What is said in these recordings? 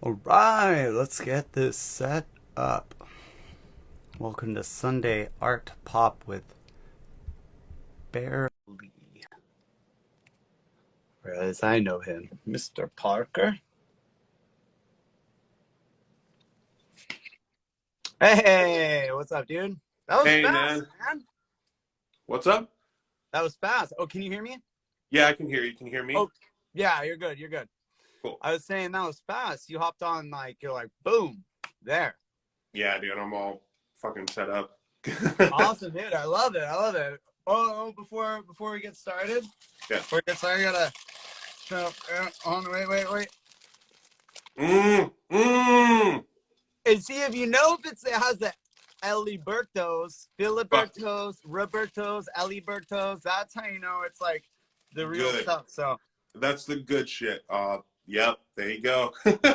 All right, let's get this set up. Welcome to Sunday Art Pop with Bear Lee, or as I know him, Mr. Parker. Hey, what's up, dude? That was Hey, fast, man. man. What's up? That was fast. Oh, can you hear me? Yeah, I can hear you. Can you hear me? Oh, yeah, you're good. You're good. Cool. I was saying that was fast. You hopped on you're like, boom, there. Yeah, dude, I'm all fucking set up. Awesome, dude. I love it. I love it. Before we get started, Yeah. I gotta on. Wait. Mmm. And see if you know if it has the Elibertos, Fuck, Filibertos, Robertos, Elibertos. That's how you know it's like the real good. stuff. So That's the good shit. Yep, there you go. that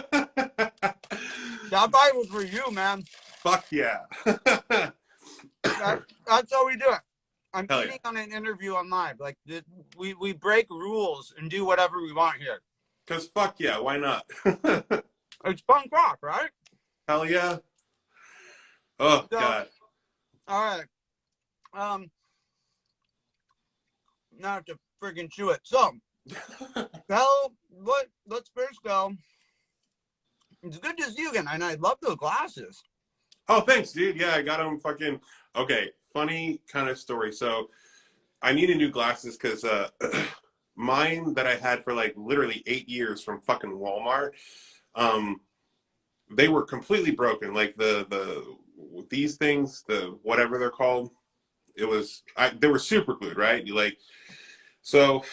bite was for you, man. Fuck yeah. That's how we do it. I'm Hell yeah. eating on an interview on live. Like we break rules and do whatever we want here. Because fuck yeah, why not? It's punk rock, right? Hell yeah. Oh, So, God. all right. Now I have to friggin' chew it. So, let's first go. It's good to see you again, and I love those glasses. Oh, thanks, dude. Yeah, I got them fucking... Okay, funny kind of story. So, I needed new glasses because mine that I had for like literally 8 years from fucking Walmart, um, they were completely broken. Like these things, the whatever they're called, they were super glued, right? So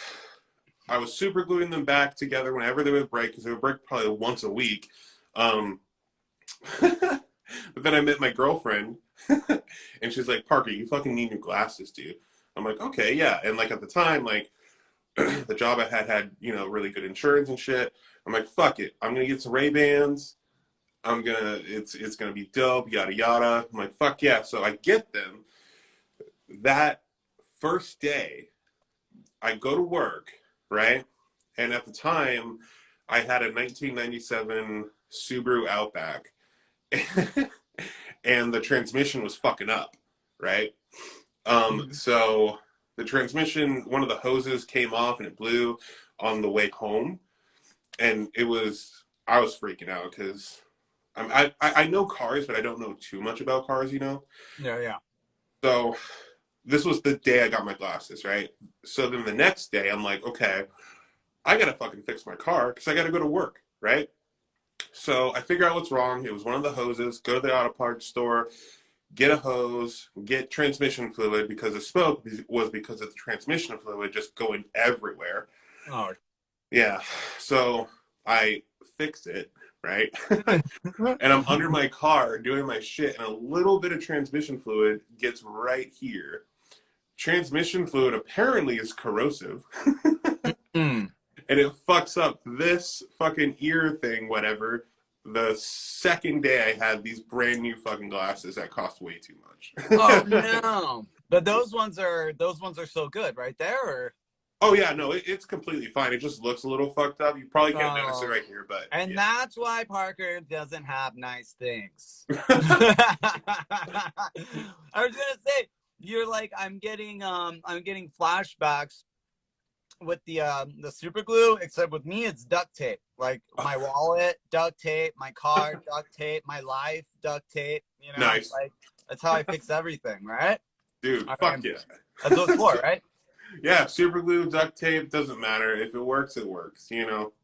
I was super gluing them back together whenever they would break because they would break probably once a week. Um, but then I met my girlfriend, and she's like, "Parker, you fucking need new glasses, dude." I'm like, "Okay, yeah." And like at the time, like the job I had, really good insurance and shit. I'm like, fuck it. I'm gonna get some Ray-Bans. It's gonna be dope, yada yada. I'm like, fuck yeah. So I get them. That first day, I go to work, right? And at the time, I had a 1997 Subaru Outback, and the transmission was fucking up, right? So the transmission, one of the hoses came off and it blew on the way home, and I was freaking out because I know cars, but I don't know too much about cars, Yeah. So this was the day I got my glasses, right? So then the next day, I'm like, okay, I gotta fucking fix my car because I gotta go to work, right? So I figure out what's wrong. It was one of the hoses. Go to the auto parts store, get a hose, get transmission fluid because the smoke was because of the transmission fluid just going everywhere. Oh. Yeah. So I fix it, right? And I'm under my car doing my shit, and a little bit of transmission fluid gets right here. Transmission fluid apparently is corrosive. Mm. And it fucks up this fucking ear thing, whatever. The second day I had these brand new fucking glasses that cost way too Oh much. no! But those ones are so good, right there. Or Oh yeah, no, it's completely fine. It just looks a little fucked up. You probably can't notice it oh, right here, but and yeah. that's why Parker doesn't have nice things. I was gonna say you're like I'm getting flashbacks with the super glue, except with me it's duct tape. Like my wallet, duct tape, my car, duct tape, my life, duct tape. Nice. Like that's how I fix everything, right? Dude, I fuck mean, yeah. that's what it's for, right? Yeah, super glue, duct tape, doesn't matter. If it works, it works.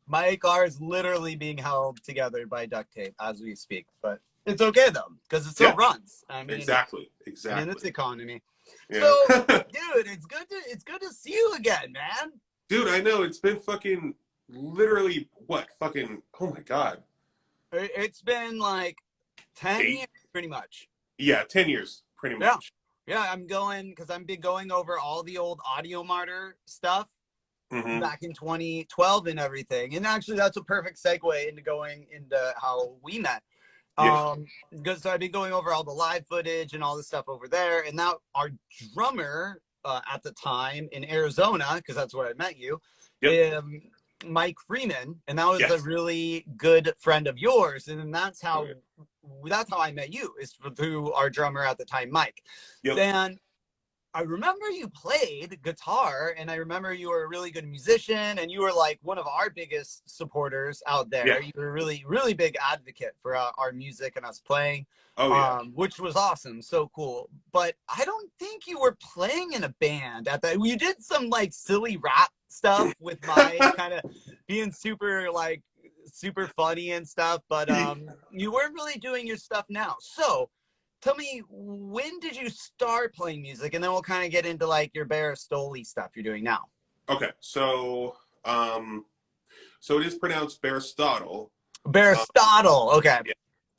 My car is literally being held together by duct tape as we speak, but it's okay though because it still Yeah, runs. I mean, exactly. in this Exactly. economy. Yeah. So, dude, it's good to see you again, man. Dude, I know it's been fucking literally what? Fucking oh my god. It's been like 10 8? years, pretty much. Yeah, 10 years, pretty Yeah. much. Yeah, I'm going because I've been going over all the old Audio Martyr stuff Mm-hmm. back in 2012 and everything. And actually, that's a perfect segue into going into how we met. Yeah. Because I've been going over all the live footage and all the stuff over there. And now our drummer at the time in Arizona, because that's where I met you, Yep. Mike Freeman, and that was a Yes. really good friend of yours, and that's Oh, how yeah. I met you, is through our drummer at the time, Mike. Yep. And I remember you played guitar, and I remember you were a really good musician, and you were like one of our biggest supporters out Yeah. there. You were a really, really big advocate for our music and us playing, Oh yeah. which was awesome, so cool. But I don't think you were playing in a band at that. You did some like silly rap stuff with Mike, kind of being super like super funny and stuff, but you weren't really doing your stuff now. So tell me, when did you start playing music? And then we'll kind of get into like your Bearistotle stuff you're doing now. Okay. Um, so it is pronounced Bearistotle. Bearistotle. Okay. Yeah.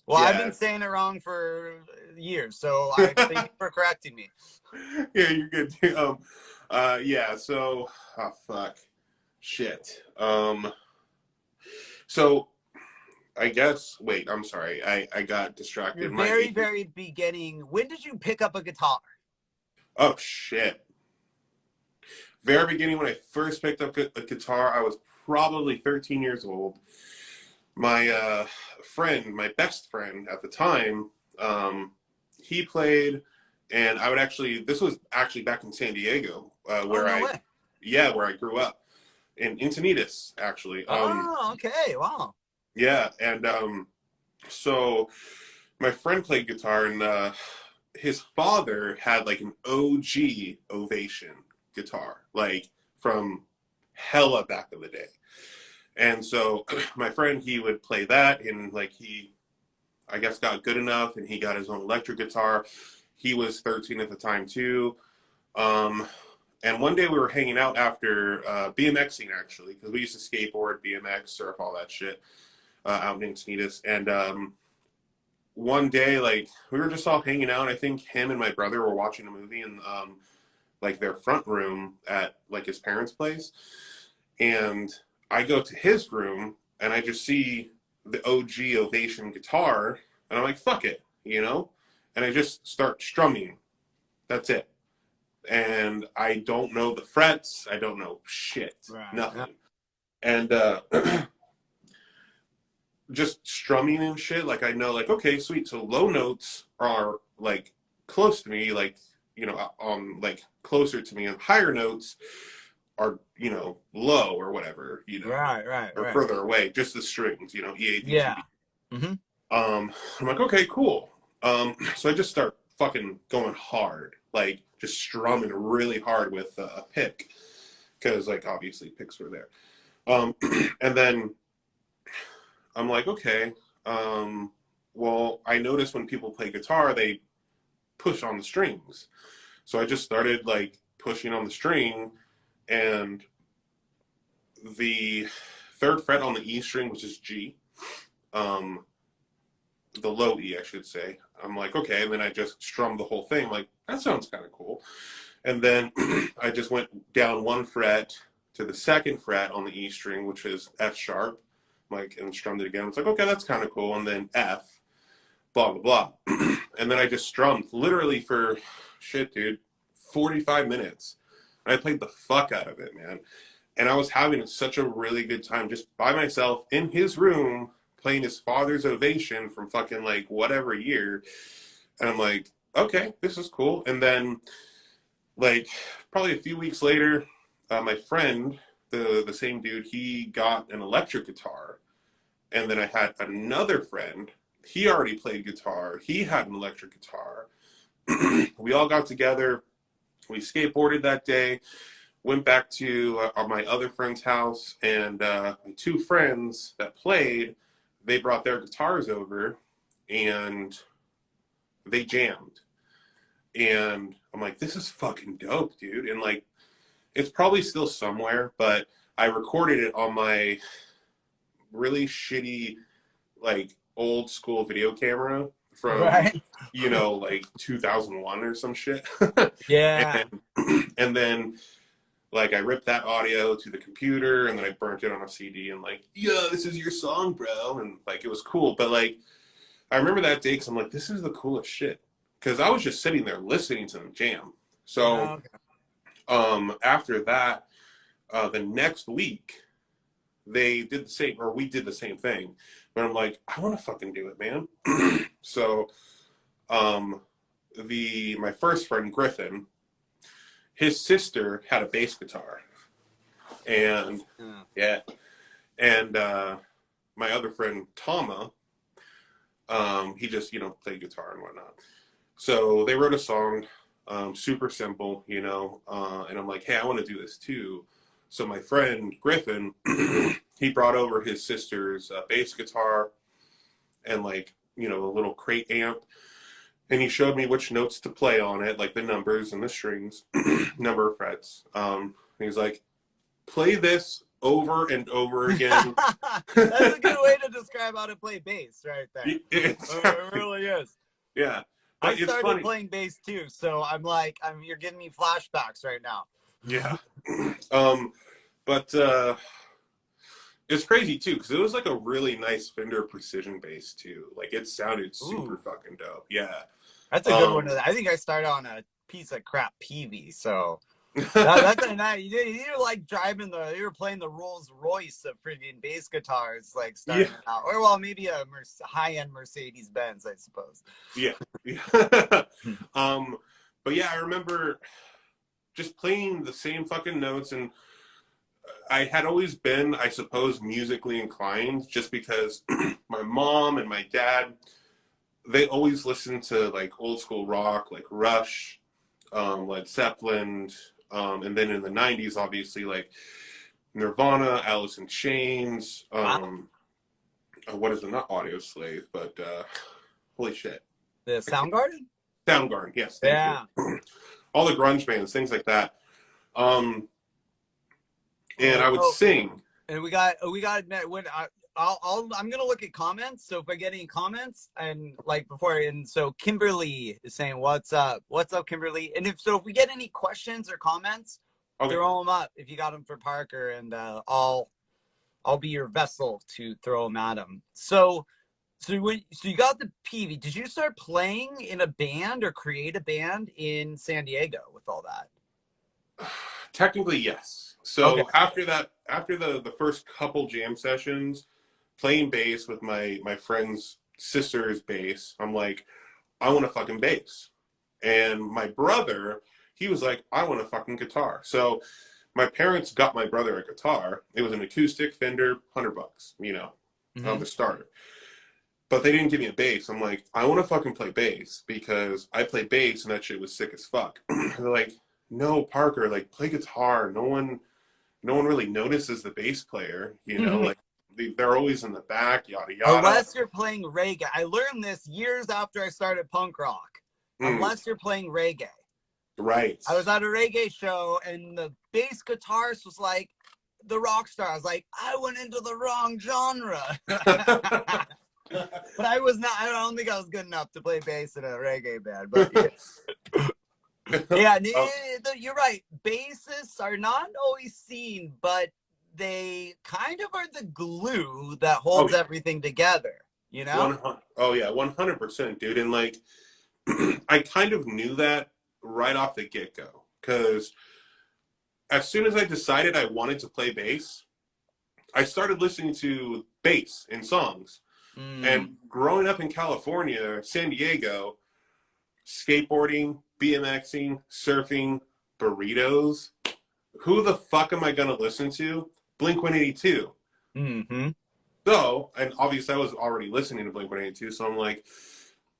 Well, I've Yeah. been saying it wrong for years, so I thank you for correcting me. Yeah, you're good. Yeah. So, oh fuck, shit. So I guess. Wait, I'm sorry. I got Your distracted. very, very beginning. When did you pick up a guitar? Oh shit. Very beginning when I first picked up a guitar, I was probably 13 years old. My friend, my best friend at the time, he played, and I would actually. This was actually back in San Diego, Oh, where no way. where I grew up in Encinitas, actually. Oh, okay. Wow. Yeah, and so my friend played guitar, and his father had like an OG Ovation guitar, like from hella back in the day. And so my friend, he would play that, and like he, I guess, got good enough, and he got his own electric guitar. He was 13 at the time too. Um, and one day we were hanging out after BMXing, actually, because we used to skateboard, BMX, surf, all that shit out in Encinitas. And one day, like, we were just all hanging out. I think him and my brother were watching a movie in like their front room at like his parents' place. And I go to his room and I just see the OG Ovation guitar, and I'm like, fuck it, you know? And I just start strumming. That's it. And I don't know the frets. I don't know shit. Right. Nothing. And just strumming and shit, like I know, like, okay, sweet. So low notes are like close to me, like, like closer to me, and higher notes are, low or whatever, Right, right, or right. further away, just the strings, E, A, D, G, Yeah. B. Mm-hmm. I'm like, okay, cool. So I just start fucking going hard, like just strumming really hard with a pick, because like obviously picks were there. Um, and then I'm like, okay, well, I notice when people play guitar, they push on the strings. So I just started like pushing on the string, and the third fret on the E string, which is G, um, the low E, I should say. I'm like, okay, and then I just strummed the whole thing. Like, that sounds kind of cool. And then I just went down one fret to the second fret on the E string, which is F sharp, like, and strummed it again. It's like, okay, that's kind of cool. And then F, blah, blah, blah. And then I just strummed literally for, shit, dude, 45 minutes. And I played the fuck out of it, man. And I was having such a really good time just by myself in his room playing his father's Ovation from fucking like whatever year. And I'm like, okay, this is cool. And then like probably a few weeks later, my friend, the same dude, he got an electric guitar. And then I had another friend. He already played guitar. He had an electric guitar. We all got together. We skateboarded that day. Went back to my other friend's house, and my two friends that played, they brought their guitars over, and they jammed. And I'm like, this is fucking dope, dude. And like, it's probably still somewhere, but I recorded it on my really shitty, like, old school video camera from, Right. like 2001 or some shit. Yeah. And then like I ripped that audio to the computer, and then I burnt it on a CD, and like, yeah, this is your song, bro. And like, it was cool. But like, I remember that day because I'm like, this is the coolest shit. Because I was just sitting there listening to them jam. So Okay. after that, the next week, they did the same, or we did the same thing. But I'm like, I want to fucking do it, man. So, my first friend Griffin, his sister had a bass guitar, and yeah, and my other friend Tama, he just played guitar and whatnot. So they wrote a song, super simple, and I'm like, hey, I want to do this too. So my friend Griffin, he brought over his sister's bass guitar and a little crate amp, and he showed me which notes to play on it, like the numbers and the strings, number of frets. He's like, play this over and over again. That's a good way to describe how to play bass, right there. It really is. Yeah, I but it's started funny. playing bass too, so I'm like, you're giving me flashbacks right now. Yeah. But it's crazy too, because it was like a really nice Fender Precision bass too. Like it sounded super fucking dope. Yeah. That's a good one. I think I started on a piece of crap Peavey, so that's a nice. You're like you're playing the Rolls Royce of freaking bass guitars, like starting out, or well, maybe a high-end Mercedes Benz, I suppose. Yeah. But yeah, I remember just playing the same fucking notes, and I had always been, I suppose, musically inclined, just because my mom and my dad, they always listened to like old school rock, like Rush, Led Zeppelin, and then in the 90s, obviously, like Nirvana, Alice in Chains, what is it? Not Audio Slave, but holy shit. The Soundgarden? Soundgarden, yes. Thank you. All the grunge bands, things like that. And I would sing. And we got when I'm gonna look at comments. So if I get any comments and so Kimberly is saying, "What's up, Kimberly?" And if we get any questions or comments, throw them up if you got them for Parker, and I'll be your vessel to throw them at him. So you got the Peavey. Did you start playing in a band or create a band in San Diego with all that? Technically, yes. So after the first couple jam sessions, playing bass with my friend's sister's bass, I'm like, I want a fucking bass. And my brother, he was like, I want a fucking guitar. So my parents got my brother a guitar. It was an acoustic Fender, $100, the starter. But they didn't give me a bass. I'm like, I want to fucking play bass because I play bass and that shit was sick as fuck. They're like, no, Parker, like play guitar. No one really notices the bass player, like they're always in the back, yada yada. Unless you're playing reggae. I learned this years after I started punk rock. Unless you're playing reggae. Right. I was at a reggae show and the bass guitarist was like the rock star. I was like, I went into the wrong genre. But I don't think I was good enough to play bass in a reggae band. But yeah, you're right. Bassists are not always seen, but they kind of are the glue that holds everything together, Oh, yeah, 100%, dude. And like, I kind of knew that right off the get-go, because as soon as I decided I wanted to play bass, I started listening to bass in songs. And growing up in California, San Diego, skateboarding, BMXing, surfing, burritos. Who the fuck am I going to listen to? Blink-182. So, and obviously I was already listening to Blink-182, so I'm like,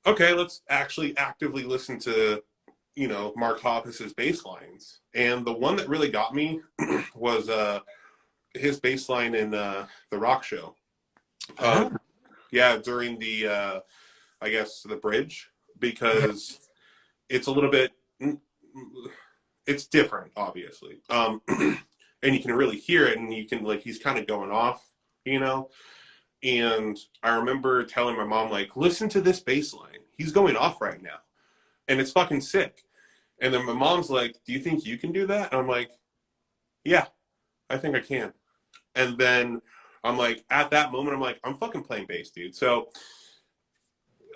okay, let's actually actively listen to, Mark Hoppus's bass lines. And the one that really got me was his bass line in The Rock Show. Yeah, during the, I guess, the bridge, because it's a little bit, it's different, obviously. And you can really hear it, and you can, like, he's kind of going off, And I remember telling my mom, like, listen to this bass line. He's going off right now. And it's fucking sick. And then my mom's like, do you think you can do that? And I'm like, yeah, I think I can. And then I'm like, at that moment, I'm like, I'm fucking playing bass, dude. So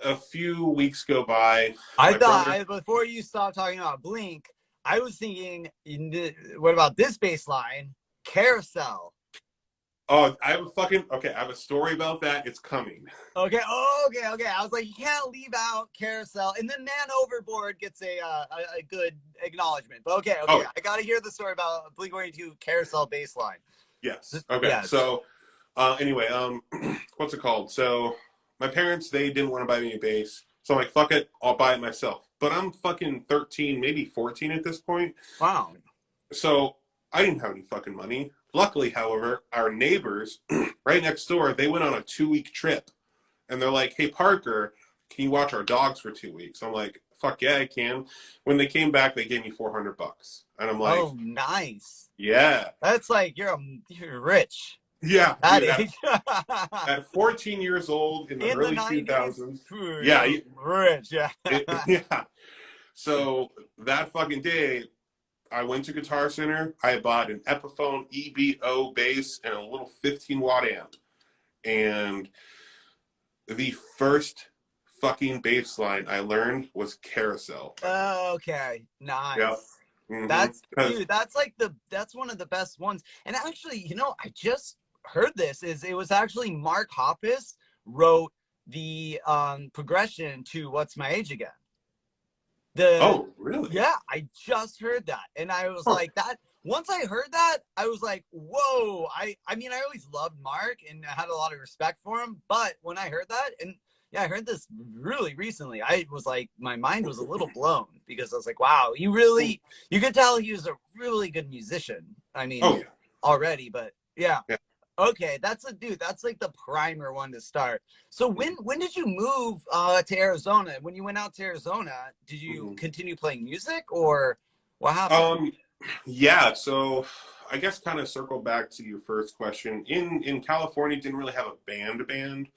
a few weeks go by. I thought, before you stopped talking about Blink, I was thinking, what about this bass line? Carousel. Oh, I have a fucking okay. I have a story about that. It's coming. Okay. Oh, okay. Okay. I was like, you can't leave out Carousel, and then Man Overboard gets a good acknowledgement. But okay. Okay. Oh, I got to hear the story about Blink-182 Carousel baseline. yes. Okay. Yes. So, anyway, what's it called? So, my parents they didn't want to buy me a bass, so I'm like, fuck it, I'll buy it myself. But I'm fucking 13, maybe 14 at this point. Wow. So I didn't have any fucking money. Luckily, however, our neighbors right next door they went on a 2 week trip, and they're like, "Hey Parker, can you watch our dogs for 2 weeks?" I'm like, "Fuck yeah, I can." When they came back, they gave me $400, and I'm like, Oh, nice. "Yeah, That's like you're rich yeah, that dude." age. At 14 years old in the In the early 90s, 2000s, yeah, you're rich. Yeah. yeah. So that fucking day, I went to Guitar Center. I bought an Epiphone EBO bass and a little 15-watt amp. And the first fucking bass line I learned was Carousel. Okay, Yep. nice. Mm-hmm. That's dude. That's one of the best ones. And actually, I just heard this. Is it was actually Mark Hoppus wrote the progression to "What's My Age Again." The Oh, really? Yeah, I just heard that, and I was Huh. like that. Once I heard that, I was like, whoa. I mean, I always loved Mark and I had a lot of respect for him, but when I heard that, and yeah, I heard this really recently, I was like, my mind was a little blown because I was like, wow, you could tell he was a really good musician. I Oh, mean, yeah. already, but yeah. Yeah. Okay, that's like the primer one to start. So when did you move to Arizona? When you went out to Arizona, did you Mm-hmm. continue playing music or what happened? Um, yeah, so I guess kind of circle back to your first question. In California, didn't really have a band.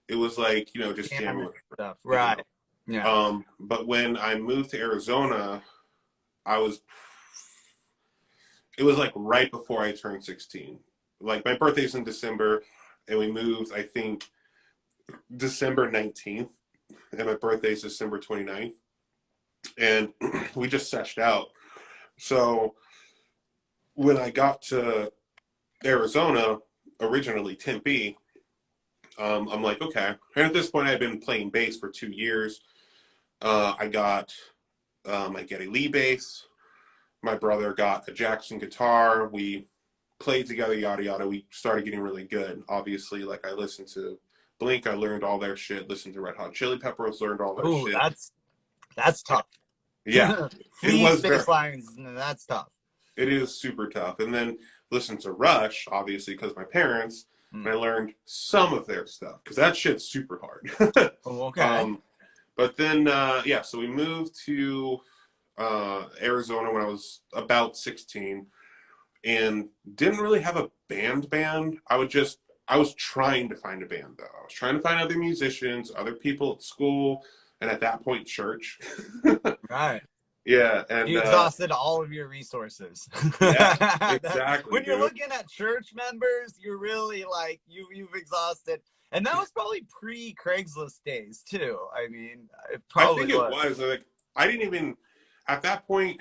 It was like, just jamming Piano with stuff, friends, right? Yeah. But when I moved to Arizona, I was it was like right before I turned 16. Like my birthday's in December, and we moved, I think, December 19th, and my birthday's December 29th. And we just seshed out. So when I got to Arizona, originally Tempe, I'm like, okay. And at this point, I had been playing bass for 2 years. I get a Lee bass. My brother got a Jackson guitar. We played together, yada yada. We started getting really good. Obviously, like I listened to Blink, I learned all their shit. Listened to Red Hot Chili Peppers, learned all their Oh, shit. that's tough. Yeah, it Flea was space very. lines, that's tough. It is super tough. And then listened to Rush, obviously, because my parents, and Hmm. I learned some of their stuff because that shit's super hard. Oh, okay. um, but then, yeah, so we moved to Arizona when I was about 16 and didn't really have a band. I was trying to find a band though. I was trying to find other musicians, other people at school, and at that point, church. Right. Yeah, and You exhausted all of your resources. yeah, exactly, When you're dude. looking at church members, you're really like you've exhausted. And that was probably pre Craigslist days too. I mean, it I probably think it was. was like I didn't even at that point.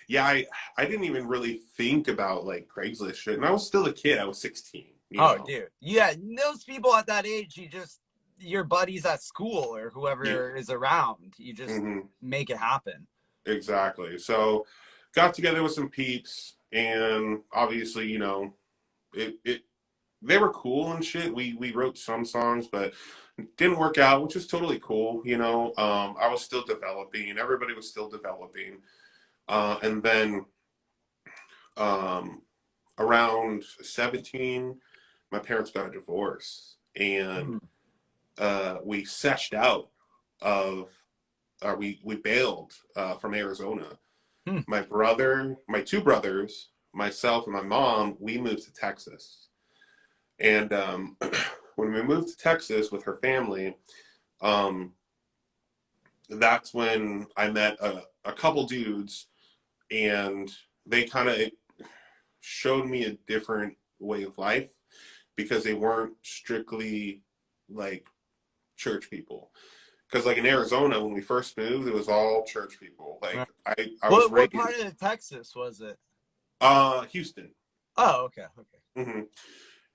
Yeah, I didn't even really think about like Craigslist shit, and I was still a kid. I was 16, you Oh, know. dude. Yeah, those people at that age, your buddies at school or Yeah. whoever is around, you just Hmm. make it happen. Exactly. So got together with some peeps, and obviously, it they were cool and shit. We wrote some songs, but didn't work out, which is totally cool. I was still developing. Everybody was still developing. And then um, around 17, my parents got a divorce, and Hmm. we seshed out of, we bailed from Arizona. Hmm. My two brothers, myself, and my mom, we moved to Texas. And when we moved to Texas with her family, um, that's when I met a couple dudes, and they kind of showed me a different way of life because they weren't strictly like church people. Because like in Arizona, when we first moved, it was all church people. Right. Like I was What part raised of Texas was it? Houston. Oh, okay, okay. Hmm.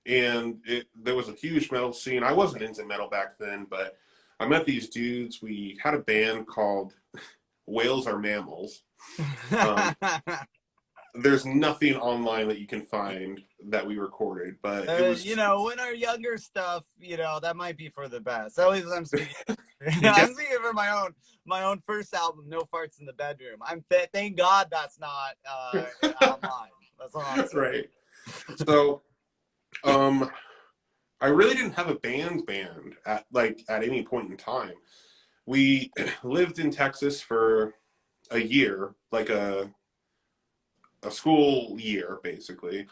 And there was a huge metal scene. I wasn't into metal back then, but I met these dudes. We had a band called Whales Are Mammals. Um, there's nothing online that you can find that we recorded, but it You was, know, when our younger stuff, you know, that might be for the best. At least I'm speaking. yeah, I'm speaking for my own first album, No Farts in the Bedroom. Thank God that's not online. That's all I'm saying. right. So, um, I really didn't have a band at any point in time. We lived in Texas for a year, like a school year basically.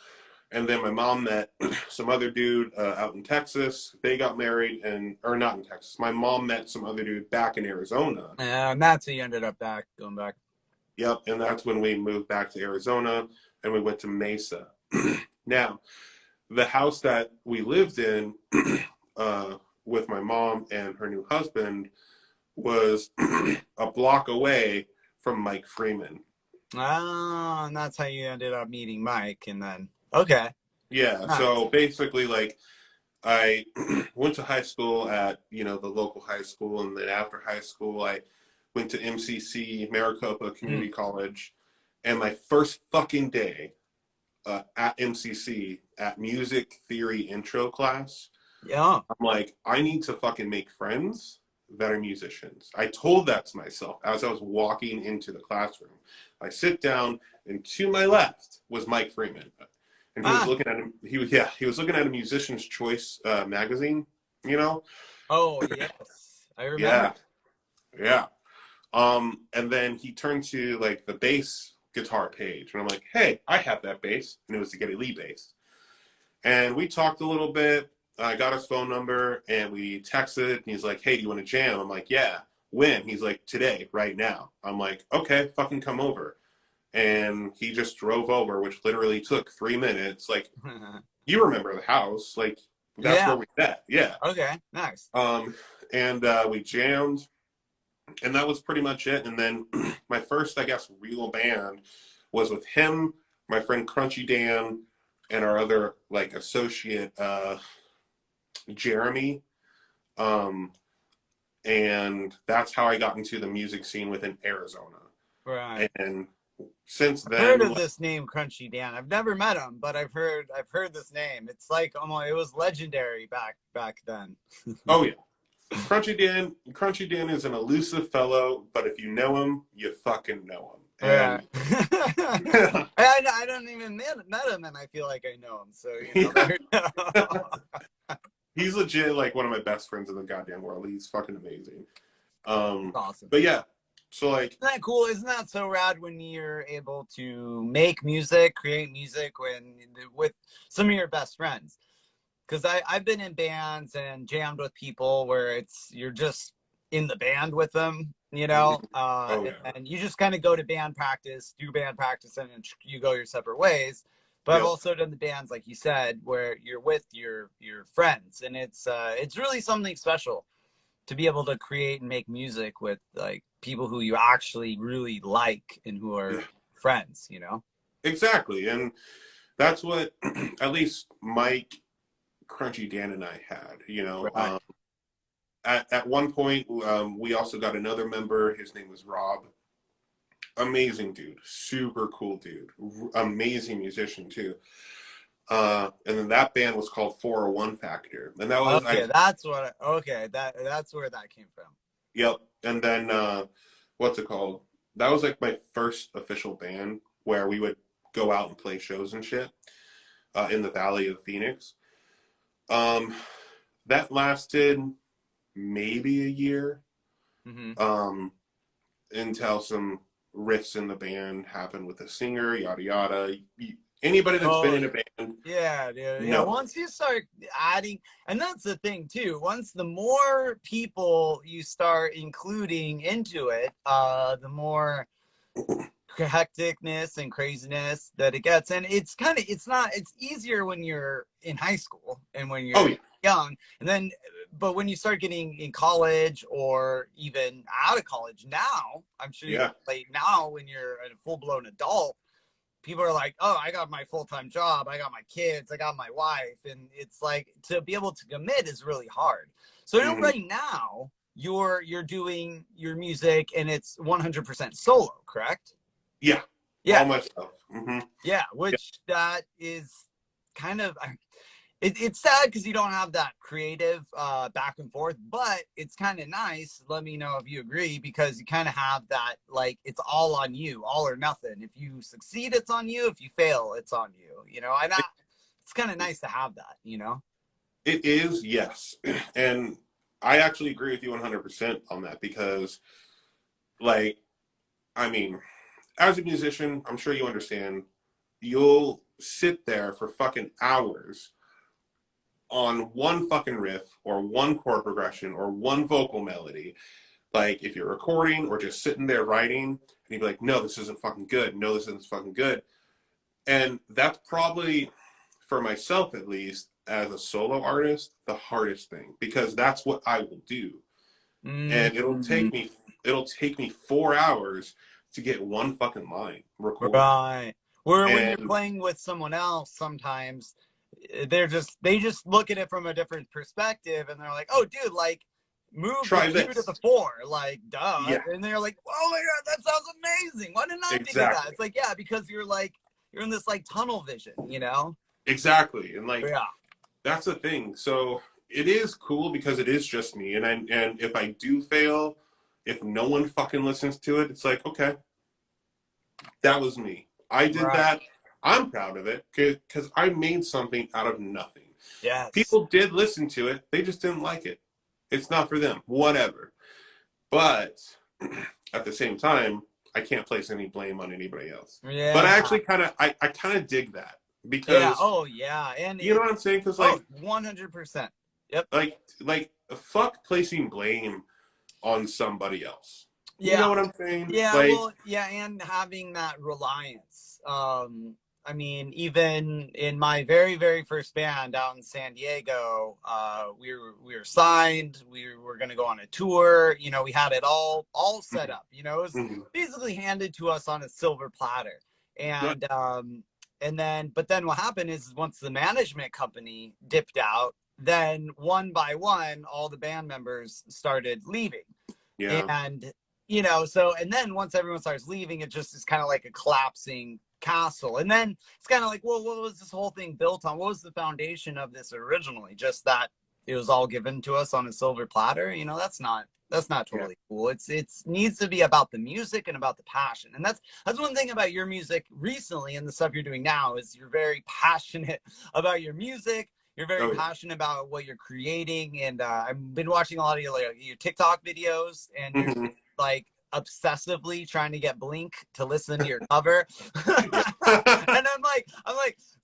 And then my mom met some other dude out in Texas. They got married, or not in Texas. My mom met some other dude back in Arizona. And that's how you ended up going back. Yep, and that's when we moved back to Arizona and we went to Mesa. Now, the house that we lived in with my mom and her new husband was a block away from Mike Freeman. Oh, and that's how you ended up meeting Mike, and then okay, Yeah, nice. so basically, like, I went to high school at, the local high school, and then after high school, I went to MCC, Maricopa Community Mm. College, and my first fucking day at MCC at music theory intro class, Yeah. I'm like, I need to fucking make friends that are musicians. I told that to myself as I was walking into the classroom. I sit down, and to my left was Mike Freeman, and he was Ah. looking at him. He was looking at a Musician's Choice magazine. You know, Oh yes, I remember. yeah, yeah. And then he turned to like the bass guitar page, and I'm like, hey, I have that bass, and it was the Geddy Lee bass. And we talked a little bit. I got his phone number and we texted. And he's like, hey, do you want to jam? I'm like, yeah. When? He's like, today, right now. I'm like, okay, fucking come over. And he just drove over, which literally took 3 minutes. Like, you remember the house. Like, that's Yeah. where we met. Yeah. Okay. Nice. Um, and we jammed. And that was pretty much it. And then my first, I guess, real band was with him, my friend Crunchy Dan, and our other like associate Jeremy. Um, and that's how I got into the music scene within Arizona. Right. And since I've heard then, of this name, Crunchy Dan. I've never met him, but I've heard this name. It's like almost it was legendary back then. oh yeah, Crunchy Dan is an elusive fellow, but if you know him, you fucking know him. Right. And I don't even met him, and I feel like I know him. So there you go. he's legit like one of my best friends in the goddamn world. He's fucking amazing. That's awesome. But yeah, so like, Isn't that cool? Isn't that so rad when you're able to make music, create music with some of your best friends? Because I've been in bands and jammed with people where you're just in the band with them, oh yeah, and you just kind of go to band practice, do band practice, and then you go your separate ways. But I've yep, also done the bands, like you said, where you're with your friends, and it's really something special to be able to create and make music with like people who you actually really like and who are yeah, friends. exactly, and that's what at least Mike, Crunchy Dan, and I had. Right. At one point, we also got another member. His name was Rob. Amazing dude, super cool dude, amazing musician too. And then that band was called 401 Factor, and that was Okay, that's where that came from. yep. And then what's it called? That was like my first official band where we would go out and play shows and shit in the Valley of Phoenix. Um, that lasted maybe a year Mm-hmm. um, until some riffs in the band happened with the singer, yada yada. Anybody that's been Oh in a band yeah, dude. Yeah. knows. Once you start adding, and that's the thing too. Once the more people you start including into it, the more hecticness and craziness that it gets. And it's easier when you're in high school and when Oh you're yeah, young, and then but when you start getting in college or even out of college now, I'm sure you yeah, can relate now when you're a full-blown adult, people are like, oh, I got my full-time job, I got my kids, I got my wife, and it's like to be able to commit is really hard. So I know Mhm. right now you're doing your music and it's 100% solo, correct? Yeah, Yeah, all my stuff. Hmm. yeah, Yeah. which that is kind of it's sad because you don't have that creative back and forth, but it's kind of nice. Let me know if you agree, because you kind of have that, like, it's all on you, all or nothing. If you succeed, it's on you. If you fail, it's on you. And it's kind of nice to have that. It is, yes. And I actually agree with you 100% on that because, like, I mean, as a musician, I'm sure you understand, you'll sit there for fucking hours on one fucking riff or one chord progression or one vocal melody. Like, if you're recording or just sitting there writing, and you'd be like, no, this isn't fucking good. No, this isn't fucking good. And that's probably, for myself at least, as a solo artist, the hardest thing because that's what I will do. And Mm-hmm. it'll take me 4 hours to get one fucking line recorded. Right. Where when you're And playing with someone else, sometimes they just look at it from a different perspective, and they're like, "Oh, dude, like move the try 2 to this. the 4, like duh." Yeah, And they're like, "Oh my god, that sounds amazing! Why didn't I think of that?" exactly. It's like, yeah, because you're in this like tunnel vision. Exactly. And like Yeah. that's the thing. So it is cool because it is just me. And if I do fail, if no one fucking listens to it, it's like, okay, that was me. I did Right. that. I'm proud of it because I made something out of nothing. Yes. People did listen to it. They just didn't like it. It's not for them. Whatever. But at the same time, I can't place any blame on anybody else. But I Yeah. actually I kind of dig that Yeah. because Oh yeah. And you know it. what I'm saying? Because Oh, 100%. Yep. like fuck placing blame on somebody else. You Yeah. know what I'm saying? Yeah, Like, well, yeah, and having that reliance. I mean, even in my very, very first band out in San Diego, we were signed. We were going to go on a tour. We had it all set mhm, up. It was mhm. basically handed to us on a silver platter. Yeah, But then what happened is once the management company dipped out, then one by one, all the band members started leaving. yeah, And and then once everyone starts leaving, it just is kind of like a collapsing castle. And then it's kind of like, well, what was this whole thing built on? What was the foundation of this originally? Just that it was all given to us on a silver platter. That's not yeah. totally cool. It's needs to be about the music and about the passion. And that's one thing about your music recently and the stuff you're doing now is you're very passionate about your music. You're very Oh passionate about what you're creating, and I've been watching a lot of your TikTok videos, and yeah. you're just like obsessively trying to get Blink to listen to your cover. And I'm like,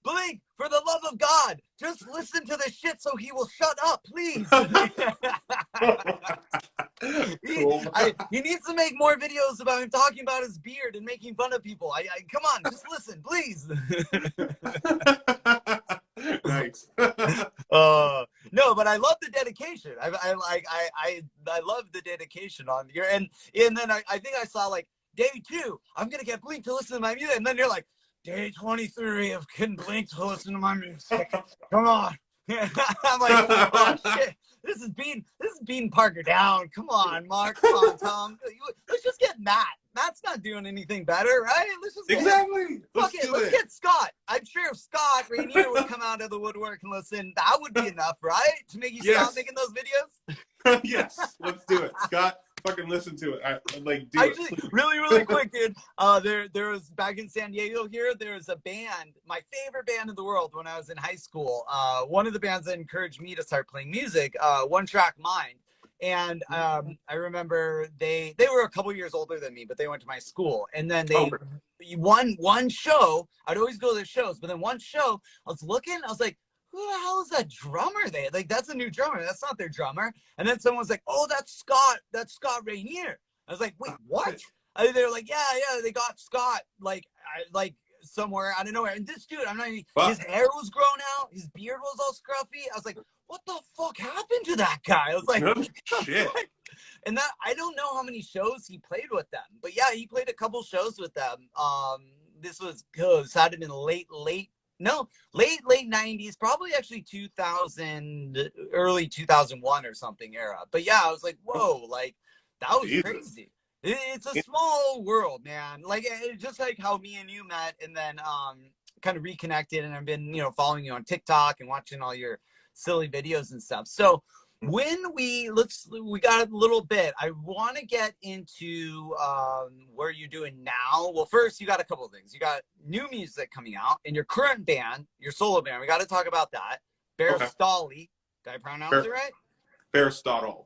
Blink, for the love of God, just listen to this shit so he will shut up, please. he, Cool. he needs to make more videos about him talking about his beard and making fun of people. Come on, just listen, please. Nice. No, but I love the dedication. I love the dedication on your and then I think I saw like day 2. I'm gonna get Blink to listen to my music, and then you're like day 23 of getting Blink to listen to my music. Come on. I'm like, oh shit. This is beating Parker down. Come on, Mark. Come on, Tom. Let's just get Matt. Matt's not doing anything better, right? Let's just get him. Exactly. Fuck Let's it. do Let's it. get Scott. I'm sure if Scott Rainier would come out of the woodwork and listen, that would be enough, right? To make you stop Yes. making those videos. Yes. Let's do it. Scott, fucking listen to it. I like do it. Actually, Please. really, really quick, dude. There was back in San Diego here. There's a band, my favorite band in the world when I was in high school. One of the bands that encouraged me to start playing music. One Track Mind. And I remember they were a couple years older than me, but they went to my school. And then Oh, they one show. I'd always go to their shows, but then one show, I was looking, I was like, who the hell is that drummer there? Like, that's a new drummer. That's not their drummer. And then someone was like, oh, that's Scott Rainier. I was like, wait, what? They were like, yeah, they got Scott like somewhere out of nowhere. And this dude, I'm not even, his fuck. hair was grown out, his beard was all scruffy. I was like, what the fuck happened to that guy? I was like, No shit. and that I don't know how many shows he played with them, but yeah, he played a couple shows with them. this was good. This had been late 90s, probably actually 2000, early 2001 or something era. But yeah, I was like, whoa, like that was Jesus. crazy. It's a small world, man. Like just like how me and you met, and then kind of reconnected, and I've been following you on TikTok and watching all your silly videos and stuff. So when we got a little bit, I want to get into where you're doing now. Well, first you got a couple of things. You got new music coming out in your current band, your solo band. We got to talk about that. Okay. Bearistotle. Did I pronounce it right? Bearistotle.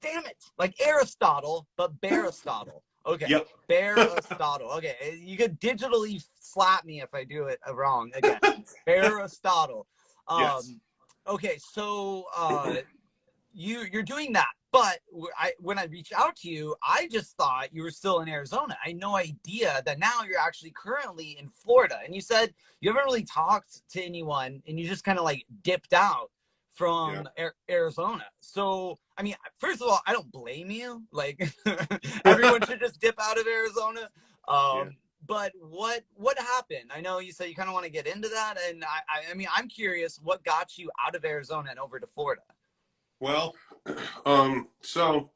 Damn it, like Aristotle, but Bearistotle. Okay, Yep. Bearistotle. Okay, you could digitally slap me if I do it wrong again. Bearistotle. Yes. Okay, so you're doing that, but when I reached out to you, I just thought you were still in Arizona. I had no idea that now you're actually currently in Florida. And you said you haven't really talked to anyone, and you just kind of like dipped out from Arizona. So, I mean, first of all, I don't blame you. Like, everyone should just dip out of Arizona. Yeah. But what happened? I know you said you kind of want to get into that, and I mean, I'm curious what got you out of Arizona and over to Florida. Well, so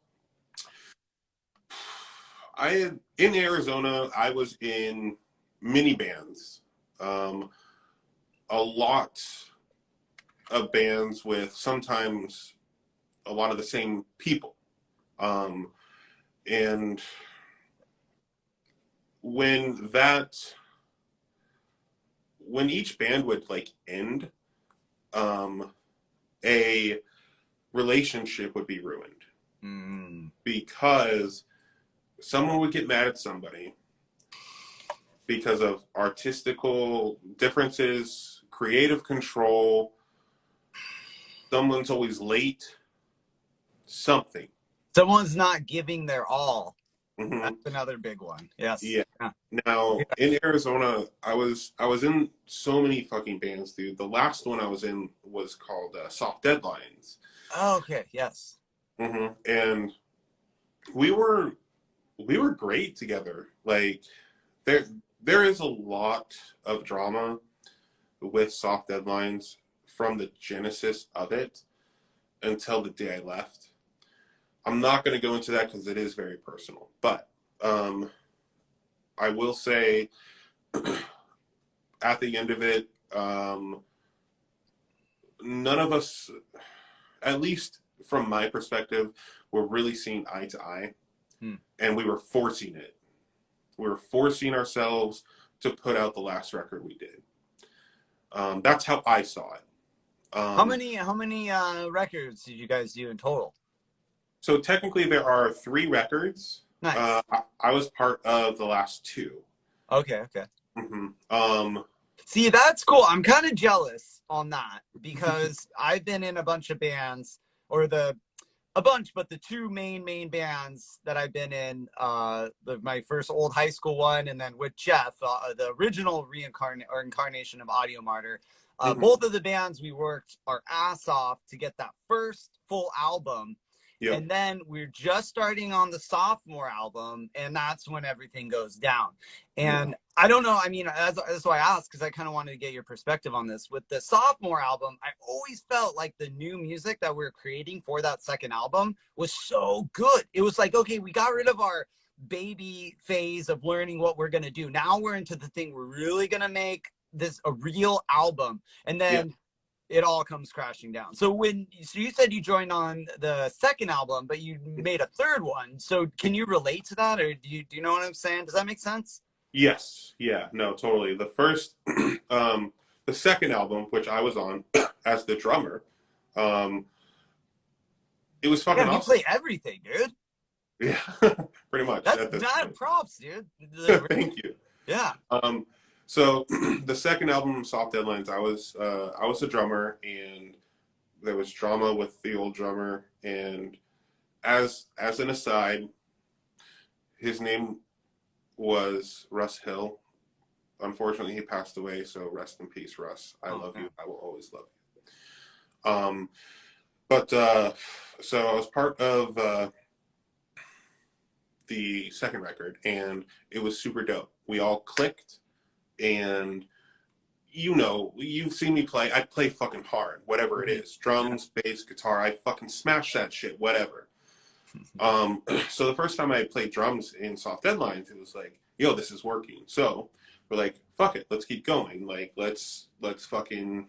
in Arizona, I was in mini bands, a lot of bands with sometimes a lot of the same people, and when each band would like end, a relationship would be ruined because someone would get mad at somebody because of artistical differences, creative control. Someone's always late. Something. Someone's not giving their all. Mm-hmm. That's another big one. Yes. Yeah. Now in Arizona, I was in so many fucking bands, dude. The last one I was in was called Soft Deadlines. Oh, okay. Yes. Mm-hmm. And we were great together. Like there is a lot of drama with Soft Deadlines from the genesis of it until the day I left. I'm not going to go into that because it is very personal, but I will say at the end of it, none of us, at least from my perspective, were really seeing eye to eye, and we were forcing it. We were forcing ourselves to put out the last record we did. That's how I saw it. How many records did you guys do in total? So technically, there are 3 records. Nice. I was part of the last 2. Okay. Mm-hmm. See, that's cool. I'm kind of jealous on that because I've been in a bunch of bands, or but the 2 main bands that I've been in, my first old high school one, and then with Jeff, the original incarnation of Audio Martyr. Both of the bands, we worked our ass off to get that first full album. Yep. And then we're just starting on the sophomore album, and that's when everything goes down. And I don't know, I mean, that's why I asked, because I kind of wanted to get your perspective on this. With the sophomore album, I always felt like the new music that we were creating for that second album was so good. It was like, okay, we got rid of our baby phase of learning what we're going to do. Now we're into the thing we're really going to make this a real album. And then it all comes crashing down. So you said you joined on the second album, but you made a third one. So can you relate to that, or do you know what I'm saying? Does that make sense? Yes. Yeah. No. Totally. The first, the second album, which I was on as the drummer, it was fucking awesome. You play everything, dude. Yeah, pretty much. That's not props, dude. Thank you. Yeah. So the second album, Soft Deadlines, I was a drummer, and there was drama with the old drummer. And as an aside, his name was Russ Hill. Unfortunately, he passed away, so rest in peace, Russ. I love you. I will always love you. So I was part of the second record, and it was super dope. We all clicked. and you know, you've seen me play. I play fucking hard, whatever it is. Drums, bass, guitar. I fucking smash that shit, whatever. So the first time I played drums in Soft Deadlines, it was like, yo, this is working. So we're like, fuck it, let's keep going. Like, let's fucking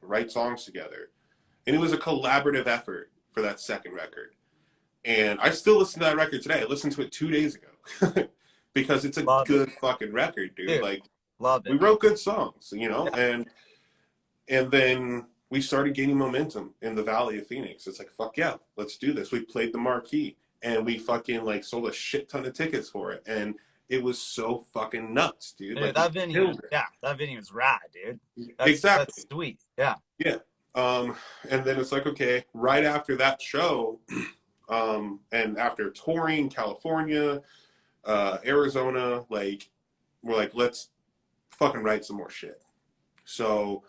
write songs together. And it was a collaborative effort for that second record. And I still listen to that record today. I listened to it 2 days ago because it's a Love good it. fucking record, dude. Like, Love we it. wrote good songs, you know, Yeah. and then we started gaining momentum in the Valley of Phoenix. It's like, fuck yeah, let's do this. We played the Marquee, and we fucking like sold a shit ton of tickets for it, and it was so fucking nuts, dude. Dude, Like, that venue, yeah, that venue is rad, dude. That's exactly, sweet. Yeah. yeah. And then it's like, okay, right after that show, and after touring California, Arizona, like, we're like, let's fucking write some more shit. So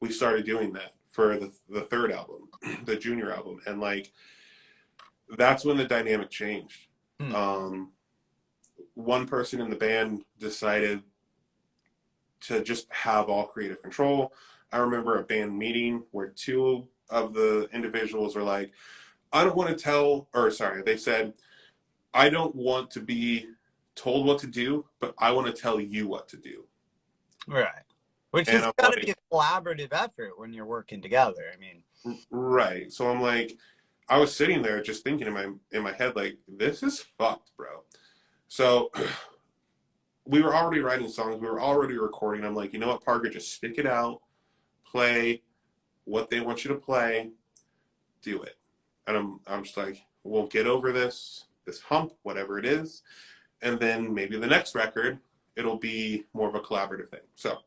we started doing that for the third album, the junior album, and like that's when the dynamic changed. One person in the band decided to just have all creative control. I remember a band meeting where two of the individuals were like, I don't want to tell, or sorry, they said, I don't want to be told what to do, but I want to tell you what to do. Right. Which And has I'm got to like, be a collaborative effort when you're working together. I mean, right. So I'm like, I was sitting there just thinking in my head, like, this is fucked, bro. So we were already writing songs, we were already recording. I'm like, you know what, Parker, just stick it out, play what they want you to play, do it. And I'm just like, we'll get over this hump, whatever it is, and then maybe the next record, it'll be more of a collaborative thing. So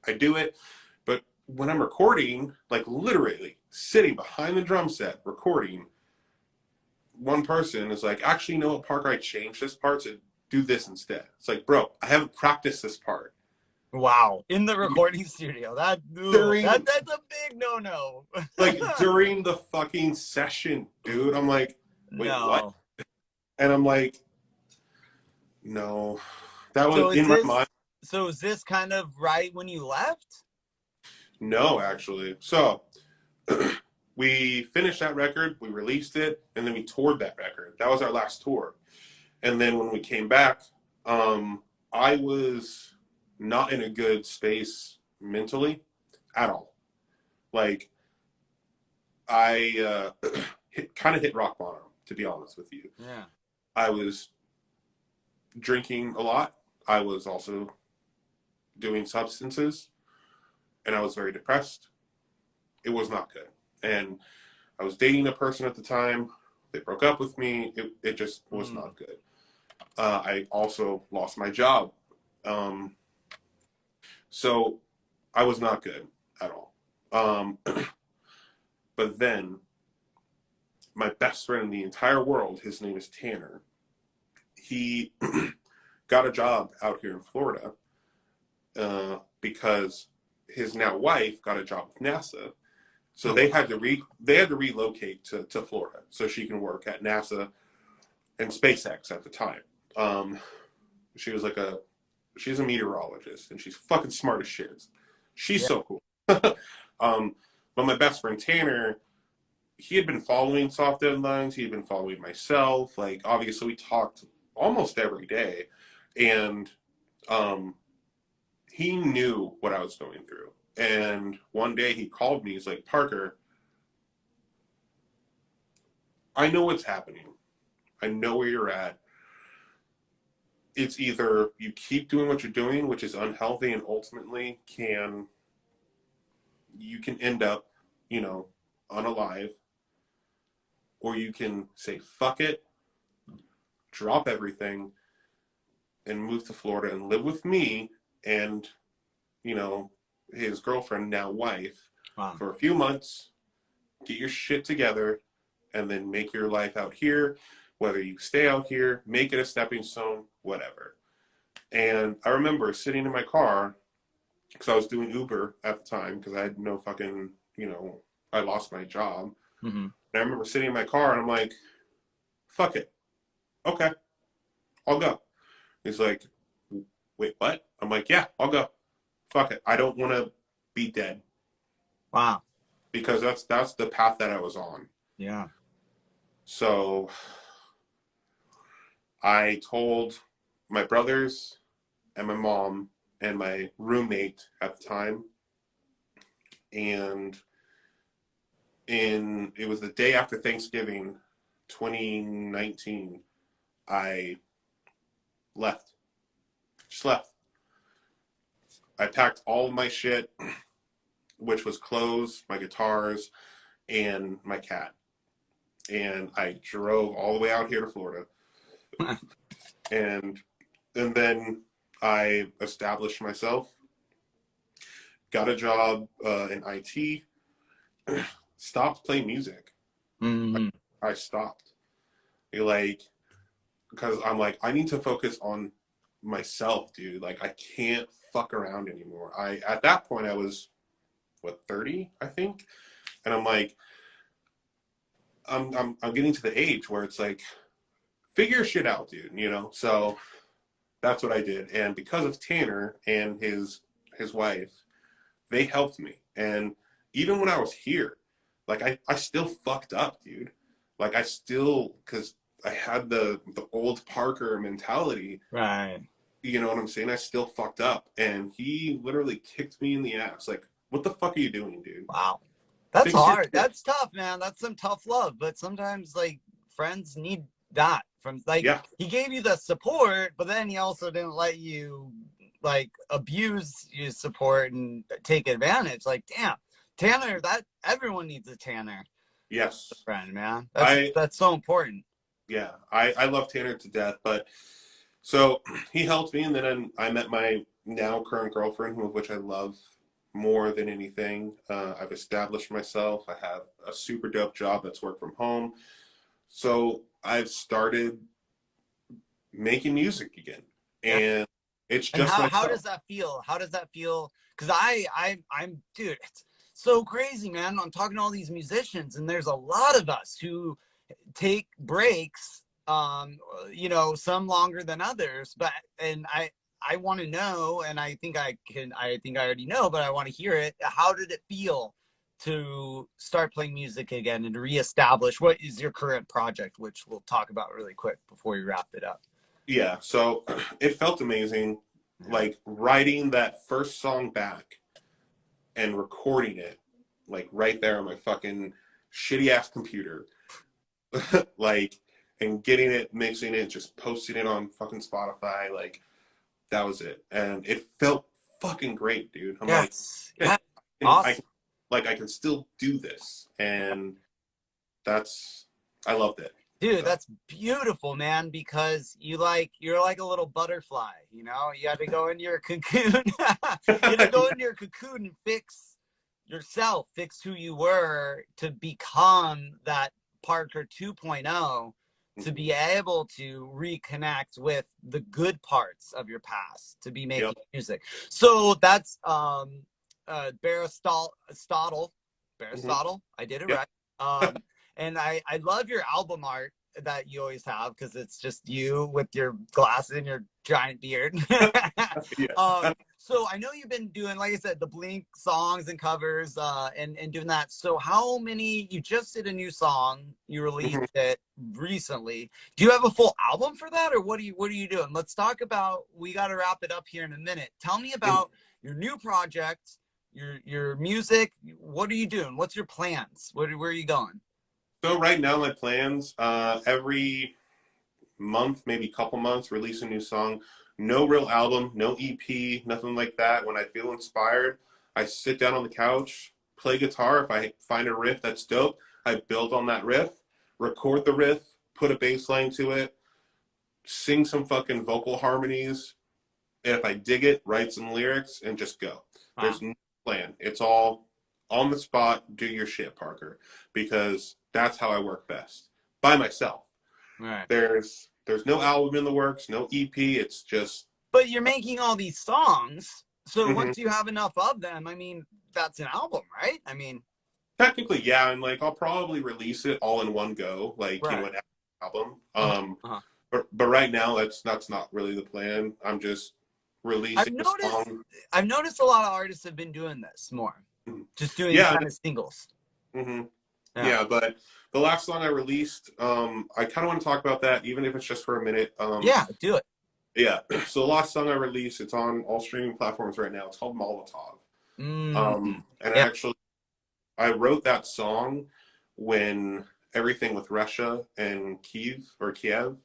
I do it, but when I'm recording, like literally sitting behind the drum set recording, one person is like, actually, you know what, Parker, I changed this part to do this instead. It's like, bro, I haven't practiced this part. wow. In the recording studio. During, That's a big no-no. like, during the fucking session, dude. I'm like, wait, what? No. And I'm like, no. That So was in my mind. is this kind of right when you left? No, actually. So we finished that record, we released it, and then we toured that record. That was our last tour. And then when we came back, I was not in a good space mentally at all. Like, I kind of hit rock bottom, to be honest with you. Yeah. I was drinking a lot. I was also doing substances, and I was very depressed. It was not good. And I was dating a person at the time. They broke up with me. It just was not good. I also lost my job. So I was not good at all. But then my best friend in the entire world, his name is Tanner, he got a job out here in Florida because his now wife got a job with NASA. So they had to relocate to Florida so she can work at NASA and SpaceX at the time. She was like she's a meteorologist and she's fucking smart as shit. She's so cool. But my best friend Tanner, he had been following Soft Deadlines. He had been following myself. Like, obviously we talked almost every day, and he knew what I was going through. And one day he called me. He's like, Parker, I know what's happening. I know where you're at. It's either you keep doing what you're doing, which is unhealthy, and ultimately you can end up, you know, unalive, or you can say, fuck it, drop everything, and move to Florida and live with me and, you know, his girlfriend, now wife, for a few months, get your shit together, and then make your life out here, whether you stay out here, make it a stepping stone, whatever. And I remember sitting in my car, because I was doing Uber at the time, because I had no fucking, you know, I lost my job. And I remember sitting in my car, and I'm like, fuck it. Okay, I'll go. He's like, wait, what? I'm like, yeah, I'll go. Fuck it. I don't want to be dead Wow. because that's the path that I was on. Yeah. So I told my brothers and my mom and my roommate at the time, and it was the day after Thanksgiving, 2019. I left, just left. I packed all of my shit, which was clothes, my guitars, and my cat, and I drove all the way out here to Florida, and then I established myself, got a job in IT, stopped playing music. Hmm. I stopped. Like, because I'm like, I need to focus on myself, dude. Like, I can't fuck around anymore. At that point I was what, 30, I think, and I'm like, I'm getting to the age where it's like, figure shit out, dude. So that's what I did, and because of Tanner and his wife, they helped me. And even when I was here, like I still fucked up, dude. Like I still, because I had the old Parker mentality. Right. You know what I'm saying? I still fucked up, and he literally kicked me in the ass. Like, what the fuck are you doing, dude? Wow. That's Fix your hard. shit. That's tough, man. That's some tough love. But sometimes, like, friends need that from, like, Yeah, he gave you the support, but then he also didn't let you, like, abuse your support and take advantage. Like, damn, Tanner, that everyone needs a Tanner yes. friend, man. That's I that's so important. Yeah, I love Tanner to death, but so he helped me, and then I met my now current girlfriend, who of which I love more than anything. I've established myself. I have a super dope job that's work from home. So I've started making music again, Yeah. and it's And just how myself. does that feel? How does that feel? Because I'm dude, it's so crazy, man. I'm talking to all these musicians, and there's a lot of us who take breaks, some longer than others, but and I want to know, and I think I already know, but I want to hear it. How did it feel to start playing music again and to reestablish what is your current project, which we'll talk about really quick before we wrap it up? Yeah, so it felt amazing, Yeah. like writing that first song back and recording it, like right there on my fucking shitty ass computer. Like, and getting it, mixing it, just posting it on fucking Spotify. Like, that was it, and it felt fucking great, dude. I'm like, Yes. yeah, Yeah. I Awesome. can, like, I can still do this, and that's, I loved it. Dude, So that's beautiful, man, because you're like a little butterfly, you know? You had to go into your cocoon. You had to go into your cocoon and fix yourself, fix who you were to become that Parker 2.0, to be able to reconnect with the good parts of your past, to be yep. making music. So that's Bearistotle. Hmm. Bearistotle. I did it Yep. right. And I love your album art that you always have because it's just you with your glasses and your giant beard. Yeah. So I know you've been doing, like I said, the Blink songs and covers, and doing that. So how many? You just did a new song. You released Hmm. it recently. Do you have a full album for that, or what are you doing? Let's talk about. We got to wrap it up here in a minute. Tell me about your new project, your music. What are you doing? What's your plans? Where are you going? So right now, my plans, every month, maybe couple months, release a new song. No real album, no EP, nothing like that. When I feel inspired, I sit down on the couch, play guitar. If I find a riff that's dope, I build on that riff, record the riff, put a bass line to it, sing some fucking vocal harmonies. And if I dig it, write some lyrics and just go. Wow. There's no plan. It's all on the spot. Do your shit, Parker, because that's how I work best by myself. All right. There's no album in the works, no EP. It's just But you're making all these songs. So mhm. once you have enough of them, I mean, that's an album, right? I mean, Technically, yeah, and like I'll probably release it all in one go, like right. an album. Uh-huh. Uh-huh. But right now that's not really the plan. I'm just I've releasing a noticed song. I've noticed a lot of artists have been doing this more. Just doing Yeah. kind of singles. Hmm. Yeah. Yeah, but the last song I released, I kind of want to talk about that, even if it's just for a minute. Yeah, do it. Yeah. So the last song I released, it's on all streaming platforms right now. It's called Molotov. And Yeah. I wrote that song when everything with Russia and Kiev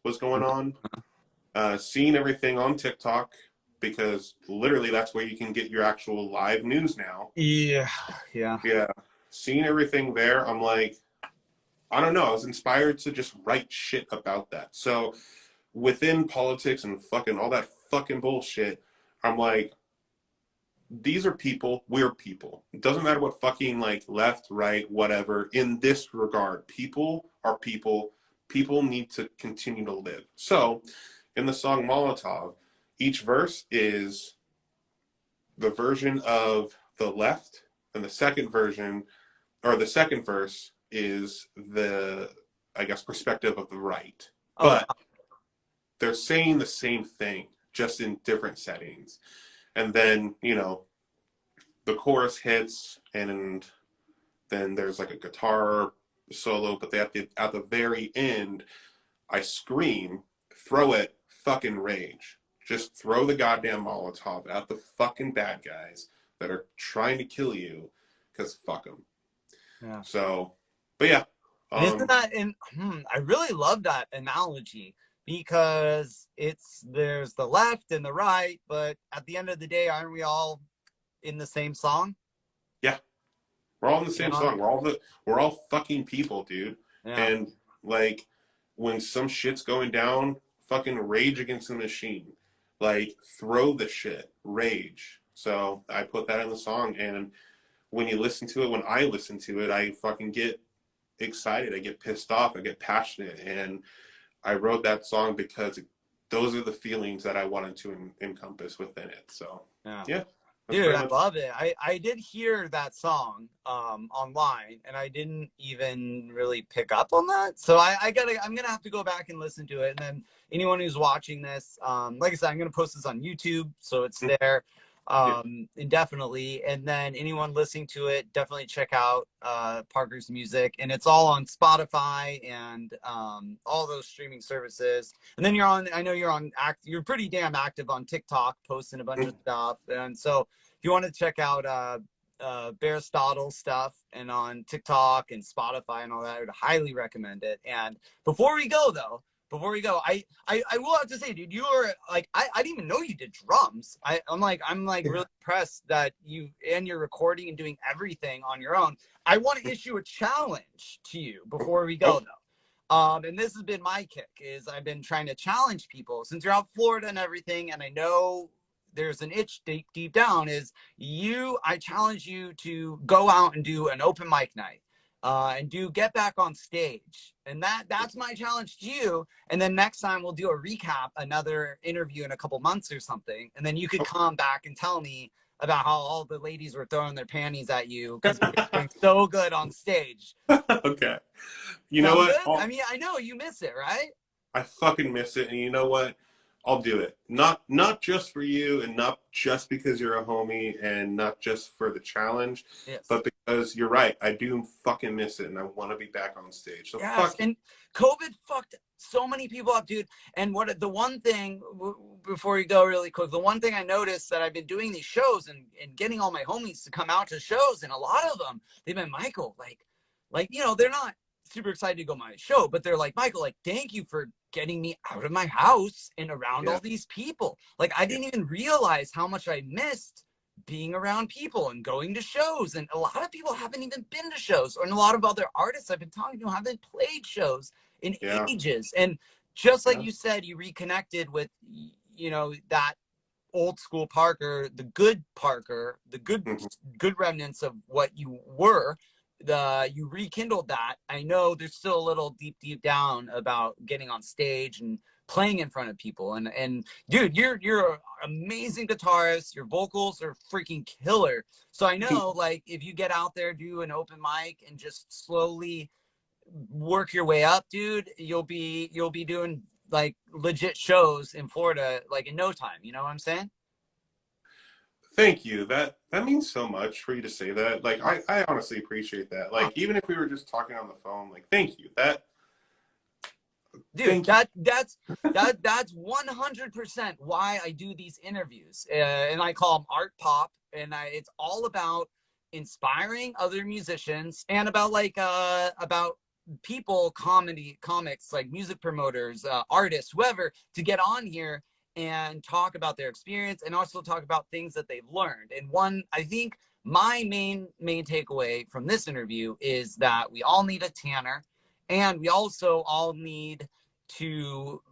was going on. Seeing everything on TikTok, because literally that's where you can get your actual live news now. Yeah. Yeah. Yeah. Seeing everything there, I'm like, I don't know. I was inspired to just write shit about that. So within politics and fucking all that fucking bullshit, I'm like, these are people, we're people. It doesn't matter what fucking like left, right, whatever. In this regard, people are people. People need to continue to live. So in the song Molotov, each verse is the version of the left, and the second version, or the second verse is the, I guess, perspective of the right. Oh, But they're saying the same thing, just in different settings. And then, the chorus hits, and then there's like a guitar solo, but at the very end, I scream, throw it, fucking rage. Just throw the goddamn Molotov at the fucking bad guys that are trying to kill you, because fuck them. yeah. So, but yeah. And isn't Um, that I really love that analogy because there's the left and the right, but at the end of the day, aren't we all in the same song? yeah, we're all in the You same know? song. We're all fucking people, dude. Yeah. And like when some shit's going down, fucking rage against the machine. Like throw the shit, rage. So I put that in the song, and when you listen to it, when I listen to it, I fucking get excited. I get pissed off. I get passionate, and I wrote that song because those are the feelings that I wanted to encompass within it. So Yeah. yeah, that's Dude, pretty I much. love it. I did hear that song online and I didn't even really pick up on that. So I'm gonna have to go back and listen to it. And then anyone who's watching this, like I said, I'm gonna post this on YouTube so it's there Yeah. indefinitely. And then anyone listening to it, definitely check out Parker's music. And it's all on Spotify and all those streaming services. And then I know you're pretty damn active on TikTok, posting a bunch of stuff. And so if you want to check out Bearistotle stuff and on TikTok and Spotify and all that, I would highly recommend it. And before we go, I will have to say, dude, you are like, I didn't even know you did drums. I'm like really impressed that you're recording and doing everything on your own. I want to issue a challenge to you before we go, Oh, though. And this has been my kick is I've been trying to challenge people since you're out in Florida and everything. And I know there's an itch deep down is I challenge you to go out and do an open mic night and get back on stage. And that's my challenge to you. And then next time we'll do a recap, another interview in a couple months or something. And then you could come back and tell me about how all the ladies were throwing their panties at you because you were doing so good on stage. okay. You know Sound what? good? I mean, I know you miss it, right? I fucking miss it, and you know what? I'll do it. Not just for you, and not just because you're a homie, and not just for the challenge, Yes. but because you're right. I do fucking miss it, and I want to be back on stage. So Yes, fuck it. and COVID fucked so many people up, dude. And the one thing before you go really quick, the one thing I noticed that I've been doing these shows and getting all my homies to come out to shows, and a lot of them they've been Michael, they're not super excited to go my show, but they're like, Michael, like, thank you for getting me out of my house and around Yeah, all these people. Like, I yeah, didn't even realize how much I missed being around people and going to shows. And a lot of people haven't even been to shows, and a lot of other artists I've been talking to haven't played shows in yeah, ages. And just like yeah. you said, you reconnected with, that old school Parker, the good Parker, the Mhm. good remnants of what you were. You rekindled that. I know there's still a little deep down about getting on stage and playing in front of people. And dude, you're an amazing guitarist. Your vocals are freaking killer. So I know, like, if you get out there, do an open mic and just slowly work your way up, dude, you'll be doing like legit shows in Florida like in no time. You know what I'm saying? Thank you. That means so much for you to say that. Like, Oh, I honestly appreciate that. oh, Like, even if we were just talking on the phone, like, thank you. That dude, thank you. that's 100% why I do these interviews, and I call them art pop, and it's all about inspiring other musicians and about people, comics, like music promoters, artists, whoever, to get on here and talk about their experience and also talk about things that they've learned. And one, I think my main takeaway from this interview is that we all need a Tanner, and we also all need to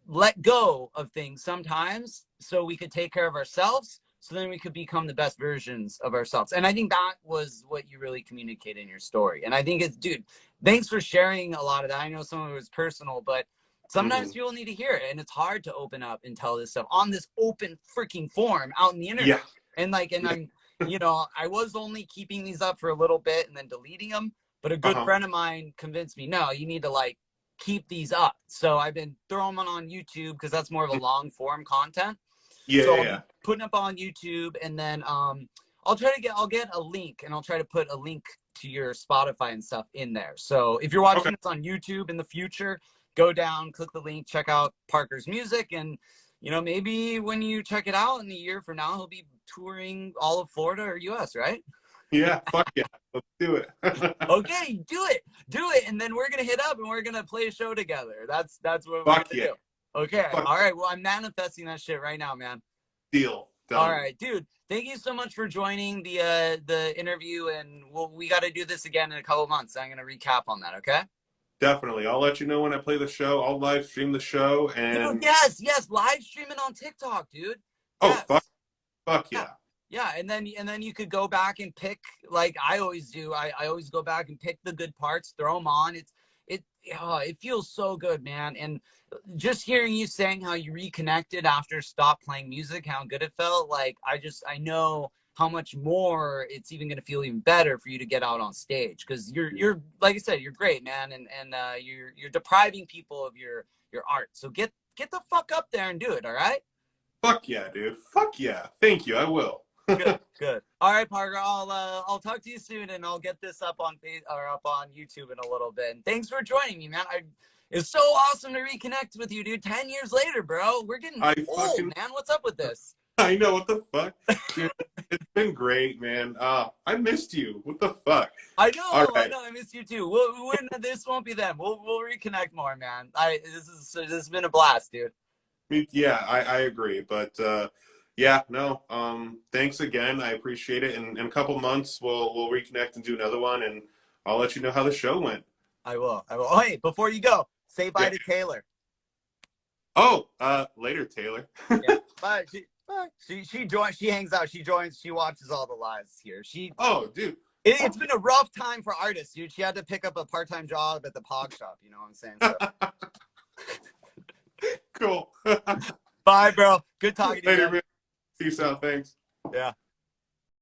let go of things sometimes so we could take care of ourselves, so then we could become the best versions of ourselves. And I think that was what you really communicate in your story. And I think it's, dude, thanks for sharing a lot of that. I know some of it was personal, but sometimes Mhm. people need to hear it, and it's hard to open up and tell this stuff on this open freaking forum out in the internet. Yeah. And Yeah. I'm, I was only keeping these up for a little bit and then deleting them, but a good Uh-huh. friend of mine convinced me, no, you need to like keep these up. So I've been throwing them on YouTube because that's more of a long form content. Yeah, So yeah, I'll yeah. be putting up on YouTube, and then I'll get a link, and I'll try to put a link to your Spotify and stuff in there. So if you're Okay. watching this on YouTube in the future, go down, click the link, check out Parker's music, and maybe when you check it out in a year from now, he'll be touring all of Florida or US, right? Yeah, fuck yeah. Let's do it. Okay, do it, and then we're gonna hit up and we're gonna play a show together. That's what we're Fuck gonna yeah. do. Okay, Fuck all right. Well, I'm manifesting that shit right now, man. deal. All Done. right, dude. Thank you so much for joining the interview, and we got to do this again in a couple months. I'm gonna recap on that. Okay, Definitely. I'll let you know when I play the show. I'll live stream the show dude. and Yes. Live streaming on TikTok, dude. oh fuck Yes. Yeah. yeah. Yeah, and then you could go back and pick, like I always do. I always go back and pick the good parts, throw them on. It feels so good, man. And just hearing you saying how you reconnected after stop playing music, how good it felt, like I know how much more it's even going to feel even better for you to get out on stage, because you're like I said, you're great, man, and you're depriving people of your art. So get the fuck up there and do it. All right. Fuck yeah, dude. Fuck yeah. Thank you. I will. Good. All right, Parker. I'll talk to you soon, and I'll get this up on up on YouTube in a little bit. And thanks for joining me, man. It's so awesome to reconnect with you, dude. 10 years later, bro. We're getting I old, fucking man. What's up with this? I know what the fuck. Dude, it's been great, man. I missed you. What the fuck? I All know, I right. know. I miss you too. This won't be them. We'll reconnect more, man. This has been a blast, dude. Yeah, I agree. But yeah, no. Thanks again. I appreciate it. In a couple months we'll reconnect and do another one and I'll let you know how the show went. I will. I will. Oh, hey, before you go, say bye Yeah. to Taylor. Oh, later, Taylor. Yeah. Bye. She joins. She hangs out. She joins. She watches all the lives here. Oh, dude. It's been a rough time for artists, dude. She had to pick up a part-time job at the pog shop. You know what I'm saying? So, Cool. bye, bro. Good talking to you, Later, man. man. Peace out. Thanks. Yeah.